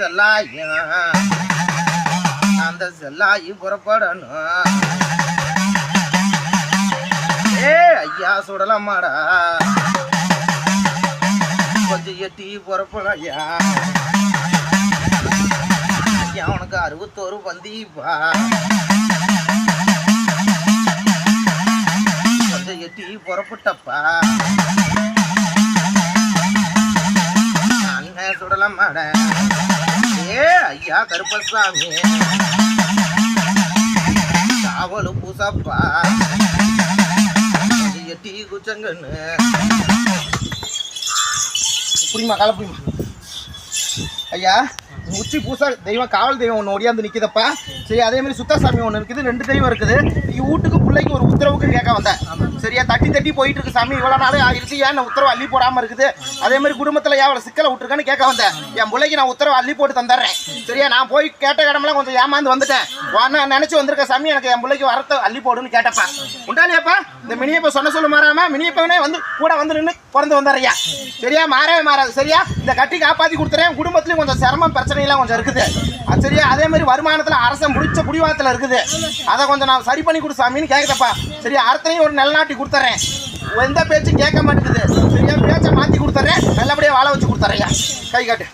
செல்லாயும் அந்த செல்லாயி புறப்படணும். ஏ ஐயா சுடலம்மாடா கொஞ்சம் எட்டி புறப்படும் ஐயா. ஐயா உனக்கு 61 பந்திப்பா கொஞ்சம் எட்டி புறப்பட்டப்பா. அண்ணன் சுடலம்மாட ஏ ஐயா கருப்பசாமி காவலு பூசப்பா எட்டி குச்சங்கன்னு புரியுமா கால புரியுமா ஐயா. உச்சி பூசா தெய்வம் காவல் தெய்வம் ஒன்று ஒடியாந்து நிற்குதப்பா. சரி அதே மாதிரி சுத்தசாமி ஒன்று இருக்குது, 2 தெய்வம் இருக்குது. வீட்டுக்கு பிள்ளைக்கு ஒரு உத்தரவுக்கு கேட்க வந்தேன். சரியா தட்டி போயிட்டு இருக்கு சாமி, இவ்வளோ நாள் ஆயிடுச்சு, ஏன் உத்தரவு அள்ளி போடாமல் இருக்குது, அதே மாதிரி குடும்பத்தில் ஏன் அவ்வளோ சிக்கலை விட்டுருக்கான்னு கேட்க வந்தேன். என் பிள்ளைக்கு நான் உத்தரவு அள்ளி போட்டு தந்துடுறேன். சரியா நான் போய் கேட்ட இடமெல்லாம் கொஞ்சம் ஏமாந்து வந்துட்டேன். நான் நினச்சி வந்திருக்கேன் சாமி, எனக்கு என் பிள்ளைக்கு வரத்தை அள்ளி போடுன்னு கேட்டப்பா. உண்டாலியாப்பா இந்த மினியப்ப சொன்ன சொல்லு மாறாம மினியப்பவனே வந்து கூட வந்து நின்று பிறந்து வந்தாரையா. சரியா மாறவே மாறாது. சரியா இந்த கட்டி காப்பாற்றி கொடுத்துறேன். குடும்பத்துலேயும் கொஞ்சம் சிரமம் பிரச்சனைலாம் கொஞ்சம் இருக்குது. சரியா அதே மாதிரி வருமானத்தில் அரசன் முடிச்ச புடிவாதத்தில் இருக்குது. அதை கொஞ்சம் நான் சரி பண்ணி கொடு சாமின்னு கேட்குறப்பா. சரியா அர்த்தனையும் ஒரு நிலநாட்டி கொடுத்துறேன். எந்த பேச்சும் கேட்க மாட்டேங்குது. சரியா பேச்சை மாற்றி கொடுத்துறேன். நல்லபடியாக வாழ வச்சு கொடுத்துறேன். கை காட்டு.